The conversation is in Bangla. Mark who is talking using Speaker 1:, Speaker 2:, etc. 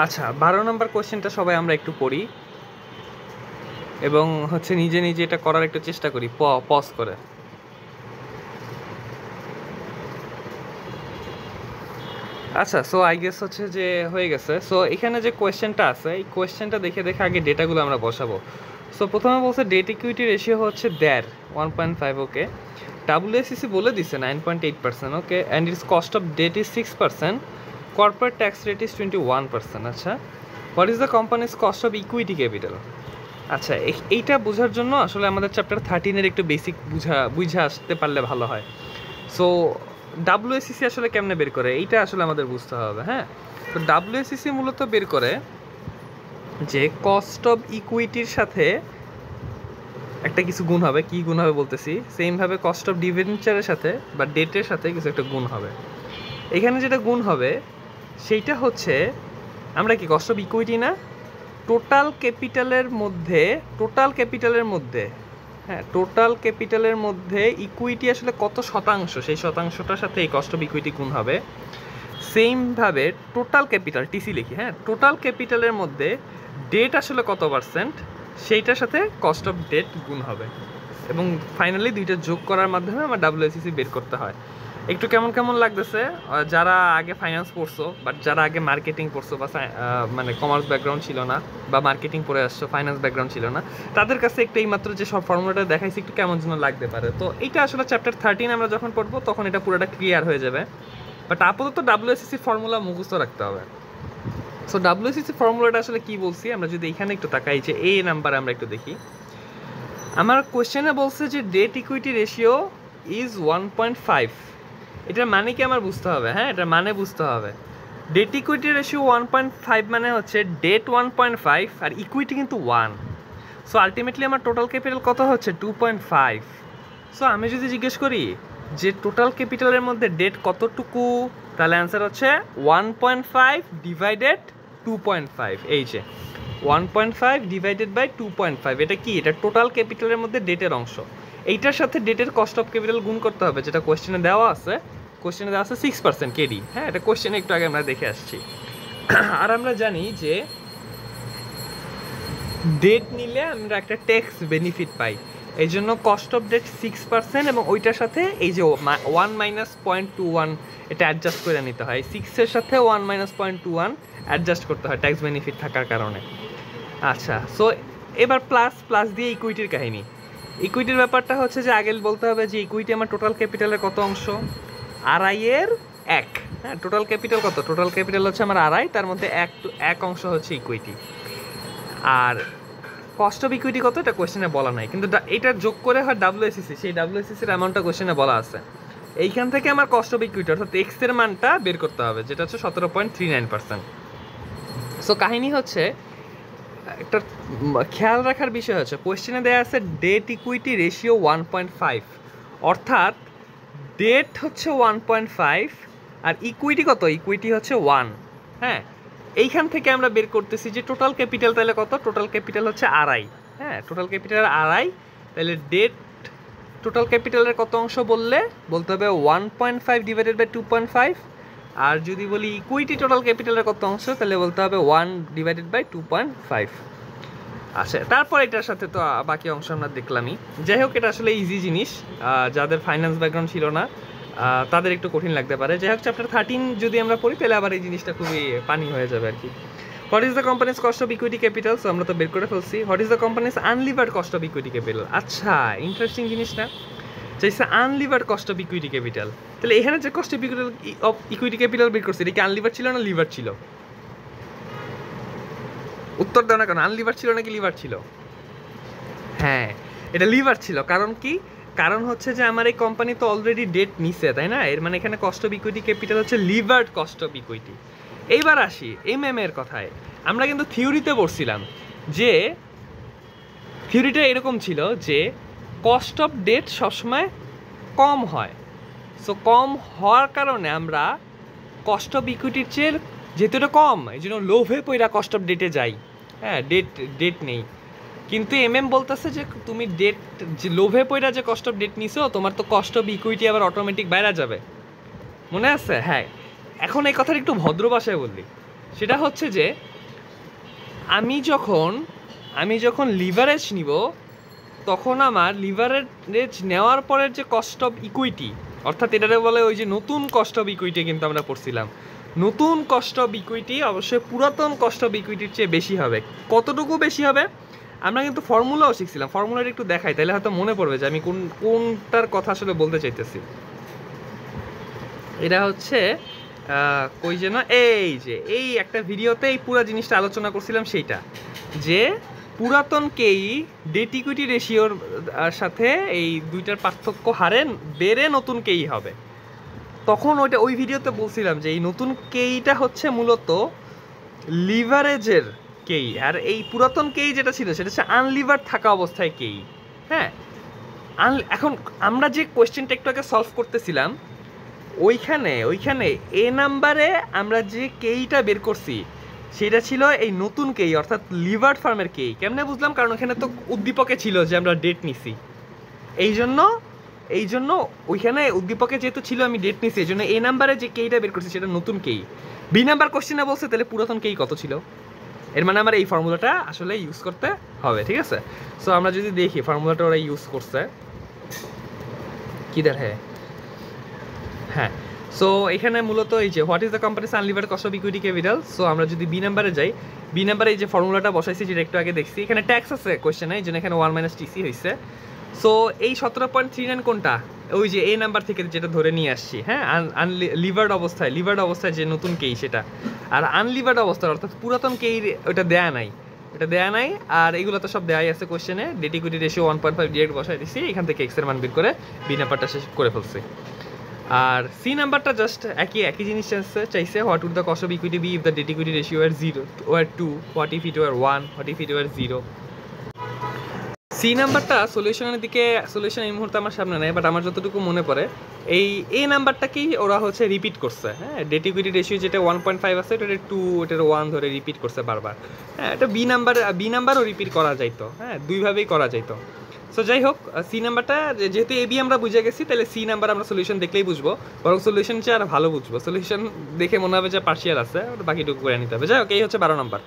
Speaker 1: আচ্ছা 12 নম্বর কোশ্চেনটা সবাই আমরা একটু পড়ি এবং হচ্ছে নিজে নিজে এটা করার একটু চেষ্টা করি পজ করে। আচ্ছা সো আই গেস হচ্ছে যে হয়ে গেছে। সো এখানে যে কোয়েশ্চেনটা আছে এই কোয়েশ্চেনটা দেখে দেখে আগে ডেটাগুলো আমরা বসাবো। সো প্রথমে বলছে ডেট ইকুইটি রেশিও হচ্ছে 1.5 ওকে। WACC বলে দিছে 9.8% okay, and it's cost of debt is 6%, corporate tax rate is 21%। আচ্ছা what is the company's cost of equity capital? আচ্ছা এইটা বোঝার জন্য আসলে আমাদের চ্যাপ্টার 13-এর একটু বেসিক বুঝা আসতে পারলে ভালো হয়। সো WACC আসলে কেমনে বের করে এইটা আসলে আমাদের বুঝতে হবে। হ্যাঁ, তো WACC মূলত বের করে যে কস্ট অফ ইকুইটির সাথে একটা কিছু গুণ হবে। কি গুণ হবে বলতেছি, সেমভাবে কস্ট অফ ডিভেঞ্চারের সাথে বা ডেটের সাথে কিছু একটা গুণ হবে। এখানে যেটা গুণ হবে সেইটা হচ্ছে আমরা কি কস্ট অফ ইকুইটি না, টোটাল ক্যাপিটালের মধ্যে হ্যাঁ টোটাল ক্যাপিটালের মধ্যে ইকুইটি আসলে কত শতাংশ, সেই শতাংশটার সাথে এই কস্ট অফ ইকুইটি গুণ হবে। সেমভাবে টোটাল ক্যাপিটাল টিসি লিখি, হ্যাঁ টোটাল ক্যাপিটালের মধ্যে ডেট আসলে কত পার্সেন্ট সেইটার সাথে কস্ট অফ ডেট গুণ হবে, এবং ফাইনালি দুইটা যোগ করার মাধ্যমে আমার WACC বের করতে হয়। একটু কেমন কেমন লাগতেছে যারা আগে ফাইন্যান্স পড়ছো, বাট যারা আগে মার্কেটিং পড়ছো বা মানে কমার্স ব্যাকগ্রাউন্ড ছিল না বা মার্কেটিং পড়ে আসছো, ফাইন্যান্স ব্যাকগ্রাউন্ড ছিল না, তাদের কাছে একটু এইমাত্র যে সব ফর্মুলাটা দেখাইছি একটু কেমন যেন লাগতে পারে। তো এইটা আসলে চ্যাপ্টার 13 আমরা যখন পড়বো তখন এটা পুরোটা ক্লিয়ার হয়ে যাবে। বাট আপাতত WACC ফর্মুলা মুখস্থ রাখতে হবে। সো WACC ফর্মুলাটা আসলে কি বলছি আমরা যদি এখানে একটু তাকাই, যে এ নাম্বার আমরা একটু দেখি। আমার কোয়েশ্চেনে বলছে যে ডেট ইকুইটি রেশিও ইজ 1.5। এটার মানে কি আমার বুঝতে হবে, হ্যাঁ এটার মানে বুঝতে হবে। ডেট ইকুইটি রেশিও 1.5 মানে হচ্ছে ডেট 1.5 আর ইকুইটি কিন্তু 1। সো আলটিমেটলি আমার টোটাল ক্যাপিটাল কত হচ্ছে 2.5। সো আমি যদি জিজ্ঞেস করি যে টোটাল ক্যাপিটালের মধ্যে ডেট কতটুকু, তাহলে অ্যান্সার হচ্ছে 1.5 ডিভাইডেড 2.5। এই যে 1.5 ডিভাইডেড বাই 2.5, এটা কি, এটা টোটাল ক্যাপিটালের মধ্যে ডেটের অংশ। এইটার সাথে ডেটের কস্ট অফ ক্যাপিটাল গুণ করতে হবে, যেটা কোয়েশ্চেনে দেওয়া আছে। কোয়েশ্চেনে দেওয়া আছে 6% কেডি। হ্যাঁ এটা কোয়েশ্চেনে একটু আগে আমরা দেখে আসছি। আর আমরা জানি যে ডেট নিলে আমরা একটা ট্যাক্স বেনিফিট পাই, এই জন্য কস্ট অফ ডেট 6% এবং ওইটার সাথে এই যে 1 মাইনাস 0.21 এটা অ্যাডজাস্ট করে নিতে হয়। 6-এর সাথে 1 মাইনাস 0.21 অ্যাডজাস্ট করতে হয় ট্যাক্স বেনিফিট থাকার কারণে। আচ্ছা সো এবার প্লাস দিয়ে ইকুইটির কাহিনী। ইকুইটির ব্যাপারটা হচ্ছে যে আগে বলতে হবে যে ইকুইটি আমার টোটাল ক্যাপিটালের কত অংশ, 1/2। হ্যাঁ টোটাল ক্যাপিটাল কত, টোটাল ক্যাপিটাল হচ্ছে আমার 1/2, তার মধ্যে এক অংশ হচ্ছে ইকুইটি। আর কস্ট অফ ইকুইটি কত এটা কোয়েশ্চেনে বলা নাই, কিন্তু এটা যোগ করে হয় WACC, সেই WACCর অ্যামাউন্টটা কোয়েশ্চেনে বলা আছে। এইখান থেকে আমার কস্ট অফ ইকুইটি অর্থাৎ এক্স এর মানটা বের করতে হবে, যেটা হচ্ছে 17.39%। সো কাহিনী হচ্ছে একটা খেয়াল রাখার বিষয় হচ্ছে কোয়েশ্চেনে দেওয়া আছে ডেট ইকুইটি রেশিও 1.5, অর্থাৎ ডেট হচ্ছে 1.5 আর ইকুইটি কত, ইকুইটি হচ্ছে 1। হ্যাঁ এইখান থেকে আমরা বের করতেছি যে টোটাল ক্যাপিটাল তাহলে কত, টোটাল ক্যাপিটাল হচ্ছে 2.5। হ্যাঁ টোটাল ক্যাপিটাল 2.5, তাহলে ডেট টোটাল ক্যাপিটালের কত অংশ বলতে হবে 1.5 ডিভাইডেড বাই 2.5। আর যদি বলি ইকুইটি টোটাল ক্যাপিটালের কত অংশ, তাহলে বলতে হবে 1 ডিভাইডেড বাই 2.5। আচ্ছা তারপর এটার সাথে তো বাকি অংশ আমরা দেখলামই। যাই হোক এটা আসলে ইজি জিনিস, যাদের ফাইন্যান্স ব্যাকগ্রাউন্ড ছিল না তাদের একটু কঠিন লাগতে পারে। যাই হোক চ্যাপ্টার 13 যদি আমরা পড়ি তাহলে আবার এই জিনিসটা খুবই পানি হয়ে যাবে আর কি। What is the company's cost of equity capital? So আমরা তো বের করে ফেলছি। What is the company's unlevered cost of equity capital? আচ্ছা ইন্টারেস্টিং জিনিস না, চাইছে unlevered cost of equity capital. তাহলে এখানে যে কস্ট অফ ইকুইটি ক্যাপিটাল বের করছে এটা কি আনলিভার্ড ছিল না লিভার ছিল? উত্তর দাও না কেন, আনলিভার ছিল নাকি লিভার ছিল? হ্যাঁ এটা লিভার ছিল। কারণ কি, কারণ হচ্ছে যে আমার এই কোম্পানি তো অলরেডি ডেট নিছে, তাই না? এর মানে এখানে কস্ট অফ ইকুইটি ক্যাপিটাল হচ্ছে লিভার্ড কস্ট অফ ইকুইটি। এইবার আসি এর কথায়। আমরা কিন্তু থিওরিতে পড়ছিলাম যে থিওরিটা এরকম ছিল যে কস্ট অফ ডেট সবসময় কম হয়। সো কম হওয়ার কারণে আমরা কস্ট অফ ইকুইটির চেয়ে যেহেতু এটা কম, এই জন্য লোভে পইরা কস্ট অফ ডেটে যাই। হ্যাঁ ডেট নেই, কিন্তু বলতেছে যে তুমি ডেট যে লোভে পইরা যে কস্ট অফ ডেট নিছো, তোমার তো কস্ট অফ ইকুইটি আবার অটোমেটিক বাইরে যাবে, মনে আছে? হ্যাঁ এখন এই কথাটা একটু ভদ্র ভাষায় বললি, সেটা হচ্ছে যে আমি যখন লিভারেজ নিব তখন আমার লিভারেজ নেওয়ার পরের যে কস্ট অফ ইকুইটি, অর্থাৎ এটারে বলে ওই যে নতুন কস্ট অফ ইকুইটি কিন্তু আমরা পড়ছিলাম, নতুন কস্ট অফ ইকুইটি অবশ্যই পুরাতন কস্ট অফ ইকুইটির চেয়ে বেশি হবে। কতটুকু বেশি হবে আমরা কিন্তু ফর্মুলাও শিখছিলাম, ফর্মুলাটা একটু দেখাই তাহলে হয়তো মনে পড়বে যে আমি কোনটার কথা আসলে বলতে চাইতেছি। এটা হচ্ছে কই যেন, এই একটা ভিডিওতে এই পুরো জিনিসটা আলোচনা করছিলাম, সেইটা যে পুরাতন কেই ডেট ইকুইটি রেশিওর সাথে এই দুইটার পার্থক্য হারে বেড়ে নতুন কেই হবে। তখন ওই ভিডিওতে বলছিলাম যে এই নতুন কেইটা হচ্ছে মূলত লিভারেজের কেই, আর এই পুরাতন কেই যেটা ছিল সেটা হচ্ছে আনলিভার থাকা অবস্থায় কেই। হ্যাঁ, এখন আমরা যে কোয়েশ্চেনটা একটু আগে সলভ করতেছিলাম ওইখানে এ নাম্বারে আমরা যে কেইটা বের করছি সেটা ছিল এই নতুন কেই, অর্থাৎ লিভার ফার্মের কেই। কেমনে বুঝলাম? কারণ ওখানে তো উদ্দীপকে ছিল যে আমরা ডেট নিছি, এই জন্য ওইখানে উদ্দীপকে যেহেতু ছিল আমি ডেট নিছি, এই জন্য এ নাম্বারে যে কেইটা বের করছি সেটা নতুন কেই। বি নাম্বার কোশ্চেনে বলছে তাহলে পুরাতন কেই কত ছিল, এর মানে আমার এই ফর্মুলাটা আসলে ইউজ করতে হবে। ঠিক আছে, সো আমরা যদি দেখি ফর্মুলাটা ওরা ইউজ করছে কিদার। হ্যাঁ, সো এখানে মূলত এই যে what is the company's unlevered cost of equity capital. So আমরা যদি বি নাম্বারে যাই, বি নাম্বারে এই যে ফর্মুলাটা বসাইছি যেটা একটু আগে দেখছি, এখানে ট্যাক্স আছে কোয়েশ্চেনে, এই জন্য এখানে 1 - TC হয়েছে। সো এই 17.39 কোনটা? ওই যে এ নাম্বার থেকে যেটা ধরে নিয়ে আসছি। হ্যাঁ, লিভার্ড অবস্থায় যে নতুন কেই সেটা, আর আনলিভার্ড অবস্থায় অর্থাৎ পুরাতন কেই ওটা দেয়া নাই, আর এগুলো তো সব দেয়াই আছে কোয়েশ্চেনে। ডেট ইকুইটি রেশিও 1.5 ডিরেক্ট বসাই দিছি, এখান থেকে এক্স এর মান বের করে বি নাম্বারটা শেষ করে ফেলছি। আর সি নাম্বারটা জাস্ট একই জিনিস চাইছে, what would the cost of equity be if the debt equity ratio are 0 were 2, what if it were 1, what if it were 0। C নাম্বারটা সলিউশনের দিকে, সলিউশন এই মুহূর্তে আমার সামনে নেই, বাট আমার যতটুকু মনে পড়ে এই এ নাম্বারটাকেই ওরা হচ্ছে রিপিট করছে। হ্যাঁ, ডেট ইকুইটি রেশিও যেটা 1.5 আছে এটা 2, এটার 1 ধরে রিপিট করছে বারবার। হ্যাঁ, এটা বি নাম্বারও রিপিট করা যাইতো। হ্যাঁ, দুইভাবেই করা যাইতো। সো যাই হোক, সি নাম্বারটা যেহেতু এ বি আমরা বুঝে গেছি, তাহলে সি নাম্বার আমরা সলিউশন দেখলেই বুঝবো, বরং সলিউশন চেয়ে আর ভালো বুঝবো। সলিউশন দেখে মনে হবে যে পার্শিয়াল আছে, বাকিটুকু করে নিতে হবে। যাই হোক, এই হচ্ছে 12 নম্বর।